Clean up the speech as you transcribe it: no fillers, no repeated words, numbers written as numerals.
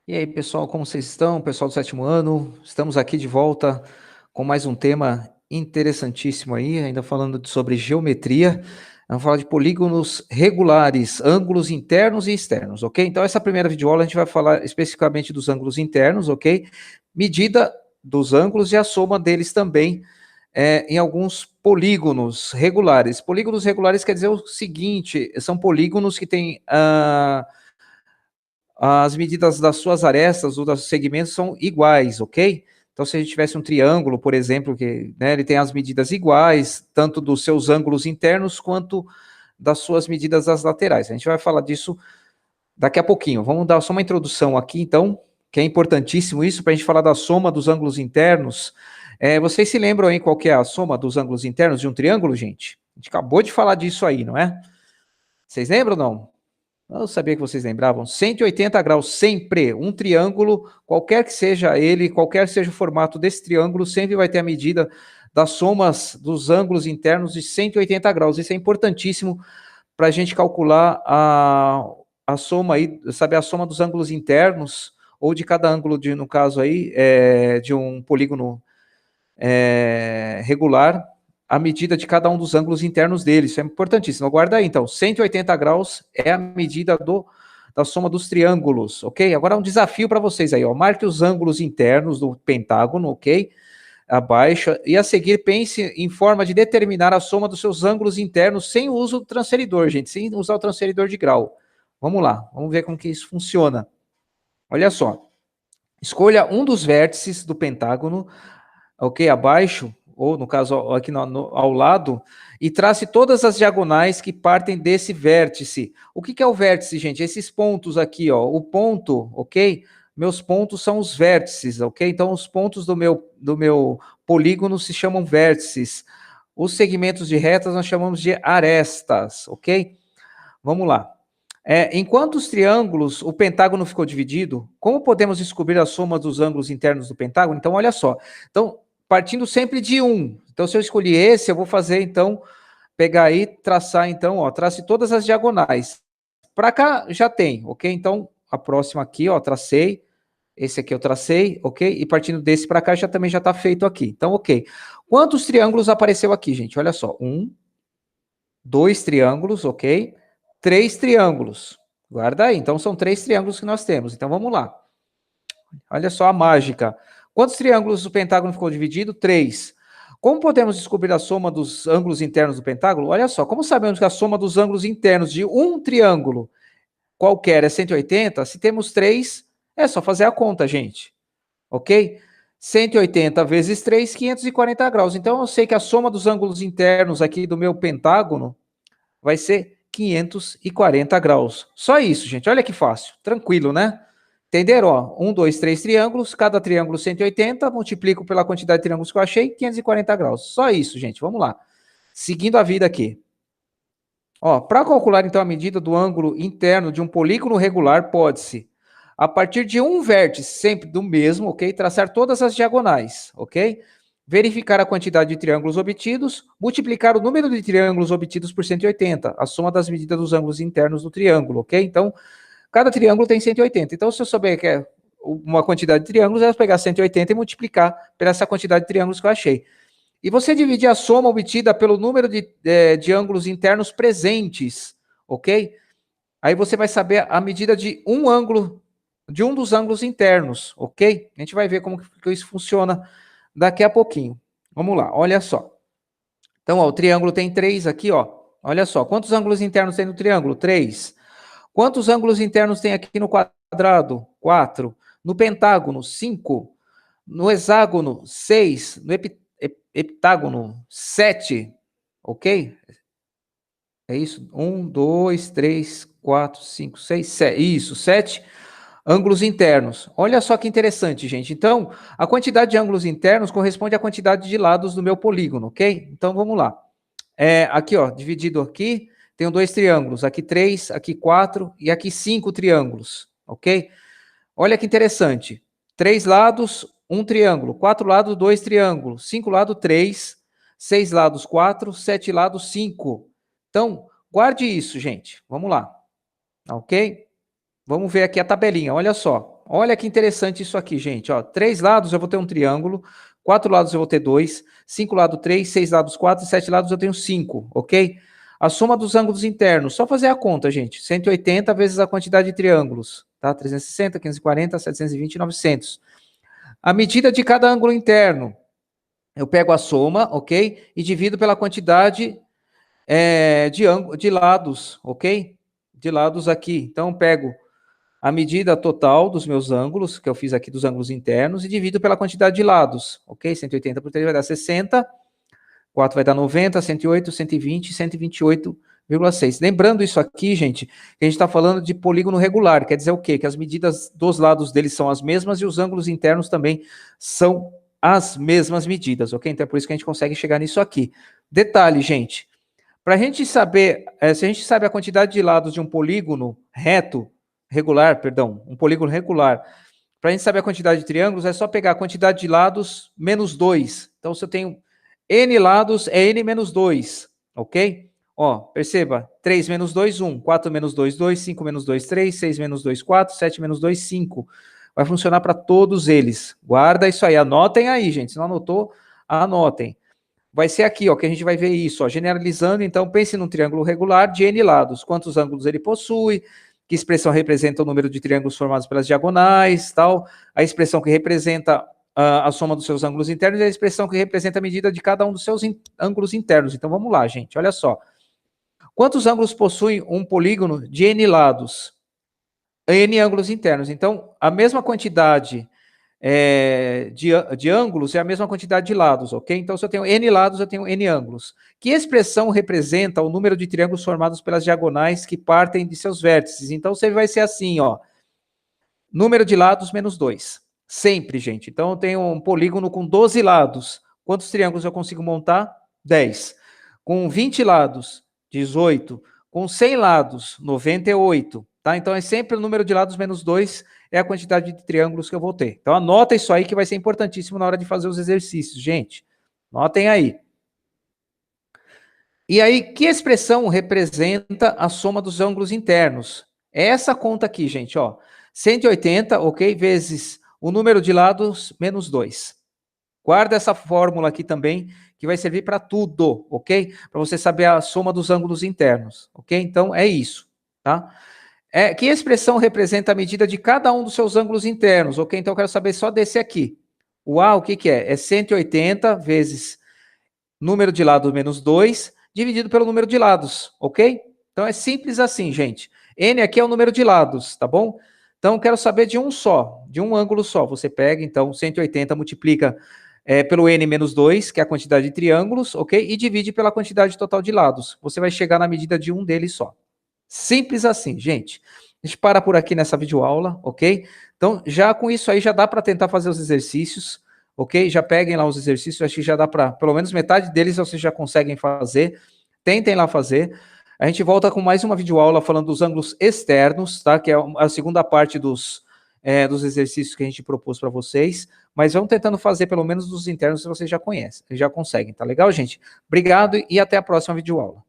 E aí, pessoal, como vocês estão? Pessoal do sétimo ano, estamos aqui de volta com mais um tema interessantíssimo aí, ainda falando sobre geometria. Vamos falar de polígonos regulares, ângulos internos e externos, ok? Então, essa primeira videoaula a gente vai falar especificamente dos ângulos internos, ok? Medida dos ângulos e a soma deles também em alguns polígonos regulares. Polígonos regulares quer dizer o seguinte, são polígonos que têm as medidas das suas arestas ou dos segmentos são iguais, ok? Então, se a gente tivesse um triângulo, por exemplo, que ele tem as medidas iguais, tanto dos seus ângulos internos quanto das suas medidas das laterais. A gente vai falar disso daqui a pouquinho. Vamos dar só uma introdução aqui, então, que é importantíssimo isso, para a gente falar da soma dos ângulos internos. Vocês se lembram aí qual que é a soma dos ângulos internos de um triângulo, gente? A gente acabou de falar disso aí, não é? Vocês lembram ou não? Eu sabia que vocês lembravam. 180 graus sempre. Um triângulo, qualquer que seja ele, qualquer que seja o formato desse triângulo, sempre vai ter a medida das somas dos ângulos internos de 180 graus. Isso é importantíssimo para a gente calcular a soma aí, saber a soma dos ângulos internos, ou de cada ângulo, no caso aí, de um polígono regular, a medida de cada um dos ângulos internos dele. Isso é importantíssimo. Guarda aí, então. 180 graus é a medida da soma dos triângulos, ok? Agora um desafio para vocês aí, ó. Marque os ângulos internos do pentágono, ok? Abaixo. E a seguir, pense em forma de determinar a soma dos seus ângulos internos sem o uso do transferidor, gente. Sem usar o transferidor de grau. Vamos lá. Vamos ver como que isso funciona. Olha só. Escolha um dos vértices do pentágono, ok? Abaixo, ou no caso aqui ao lado, e trace todas as diagonais que partem desse vértice. O que é o vértice, gente? Esses pontos aqui, ó, o ponto, ok? Meus pontos são os vértices, ok? Então, os pontos do meu polígono se chamam vértices. Os segmentos de retas nós chamamos de arestas, ok? Vamos lá. Em quantos triângulos o pentágono ficou dividido? Como podemos descobrir a soma dos ângulos internos do pentágono? Então, olha só. Então, partindo sempre de 1. Então, se eu escolhi esse, eu vou fazer, então, pegar aí, traçar, então, ó, trace todas as diagonais. Para cá, já tem, ok? Então, a próxima aqui, ó, tracei. Esse aqui eu tracei, ok? E partindo desse para cá, também já está feito aqui. Então, ok. Quantos triângulos apareceu aqui, gente? Olha só. 1, 2 triângulos, ok? 3 triângulos. Guarda aí. Então, são 3 triângulos que nós temos. Então, vamos lá. Olha só a mágica. Quantos triângulos o pentágono ficou dividido? 3. Como podemos descobrir a soma dos ângulos internos do pentágono? Olha só, como sabemos que a soma dos ângulos internos de um triângulo qualquer é 180, se temos 3, é só fazer a conta, gente. Ok? 180 vezes 3, 540 graus. Então, eu sei que a soma dos ângulos internos aqui do meu pentágono vai ser 540 graus. Só isso, gente. Olha que fácil. Tranquilo, né? Entenderam? Ó, 1, 2, 3 triângulos, cada triângulo 180, multiplico pela quantidade de triângulos que eu achei, 540 graus. Só isso, gente. Vamos lá. Seguindo a vida aqui. Ó, para calcular, então, a medida do ângulo interno de um polígono regular, pode-se, a partir de um vértice, sempre do mesmo, ok? Traçar todas as diagonais, ok? Verificar a quantidade de triângulos obtidos, multiplicar o número de triângulos obtidos por 180, a soma das medidas dos ângulos internos do triângulo, ok? Então, cada triângulo tem 180. Então, se eu souber que é uma quantidade de triângulos, é pegar 180 e multiplicar pela essa quantidade de triângulos que eu achei. E você dividir a soma obtida pelo número de ângulos internos presentes, ok? Aí você vai saber a medida de um ângulo, de um dos ângulos internos, ok? A gente vai ver como que isso funciona daqui a pouquinho. Vamos lá, olha só. Então, ó, o triângulo tem 3 aqui, ó. Olha só, quantos ângulos internos tem no triângulo? 3. Quantos ângulos internos tem aqui no quadrado? 4. No pentágono? 5. No hexágono? 6. No heptágono? 7. Ok? É isso? 1, 2, 3, 4, 5, 6, 7. Isso, 7 ângulos internos. Olha só que interessante, gente. Então, a quantidade de ângulos internos corresponde à quantidade de lados do meu polígono, ok? Então, vamos lá. Aqui, ó, dividido aqui, tenho 2 triângulos. Aqui 3, aqui 4 e aqui 5 triângulos, ok? Olha que interessante. 3 lados, 1 triângulo. 4 lados, 2 triângulos. 5 lados, 3. 6 lados, 4. 7 lados, 5. Então, guarde isso, gente. Vamos lá. Ok? Vamos ver aqui a tabelinha. Olha só. olha que interessante isso aqui, gente, ó. 3 lados eu vou ter um triângulo, 4 lados eu vou ter 2, 5 lados 3, 6 lados 4, 7 lados eu tenho 5, ok? A soma dos ângulos internos, só fazer a conta, gente. 180 vezes a quantidade de triângulos, tá? 360, 540, 720, 900. A medida de cada ângulo interno, eu pego a soma, ok? E divido pela quantidade de lados, ok? De lados aqui. Então, eu pego a medida total dos meus ângulos, que eu fiz aqui dos ângulos internos, e divido pela quantidade de lados, ok? 180 por 3 vai dar 60, 4 vai dar 90, 108, 120, 128,6. Lembrando isso aqui, gente, que a gente está falando de polígono regular, quer dizer o quê? Que as medidas dos lados deles são as mesmas e os ângulos internos também são as mesmas medidas, ok? Então é por isso que a gente consegue chegar nisso aqui. Detalhe, gente, para a gente saber, se a gente sabe a quantidade de lados de um polígono regular, um polígono regular, para a gente saber a quantidade de triângulos, é só pegar a quantidade de lados menos 2. Então, se eu tenho n lados, é n menos 2, ok? Ó, perceba, 3 menos 2, 1, 4 menos 2, 2, 5 menos 2, 3, 6 menos 2, 4, 7 menos 2, 5. Vai funcionar para todos eles. Guarda isso aí, anotem aí, gente. Se não anotou, anotem. Vai ser aqui, ó, que a gente vai ver isso, ó, generalizando. Então, pense num triângulo regular de n lados. Quantos ângulos ele possui? Que expressão representa o número de triângulos formados pelas diagonais, tal. A expressão que representa a soma dos seus ângulos internos e a expressão que representa a medida de cada um dos seus ângulos internos. Então, vamos lá, gente, olha só. Quantos ângulos possui um polígono de n lados? N ângulos internos. Então, a mesma quantidade de ângulos é a mesma quantidade de lados, ok? Então, se eu tenho n lados, eu tenho n ângulos. Que expressão representa o número de triângulos formados pelas diagonais que partem de seus vértices? Então, você vai ser assim, ó. Número de lados menos 2. Sempre, gente. Então, eu tenho um polígono com 12 lados. Quantos triângulos eu consigo montar? 10. Com 20 lados, 18. Com 100 lados, 98. Tá? Então, é sempre o número de lados menos 2 é a quantidade de triângulos que eu vou ter. Então, anota isso aí que vai ser importantíssimo na hora de fazer os exercícios, gente. Anotem aí. E aí, que expressão representa a soma dos ângulos internos? É essa conta aqui, gente, ó. 180, ok, vezes o número de lados menos 2. Guarda essa fórmula aqui também, que vai servir para tudo, ok? Para você saber a soma dos ângulos internos, ok? Então, é isso, tá? Que expressão representa a medida de cada um dos seus ângulos internos, ok? Então, eu quero saber só desse aqui. O A, o que que é? É 180 vezes número de lados menos 2, dividido pelo número de lados, ok? Então, é simples assim, gente. N aqui é o número de lados, tá bom? Então, eu quero saber de um só, de um ângulo só. Você pega, então, 180 multiplica pelo N menos 2, que é a quantidade de triângulos, ok? E divide pela quantidade total de lados. Você vai chegar na medida de um deles só. Simples assim, gente. A gente para por aqui nessa videoaula, ok? Então, já com isso aí, já dá para tentar fazer os exercícios, ok? Já peguem lá os exercícios, acho que já dá para, pelo menos metade deles vocês já conseguem fazer. Tentem lá fazer. A gente volta com mais uma videoaula falando dos ângulos externos, tá? Que é a segunda parte dos exercícios que a gente propôs para vocês. Mas vamos tentando fazer pelo menos dos internos que vocês já conhecem, já conseguem, tá legal, gente? Obrigado e até a próxima videoaula.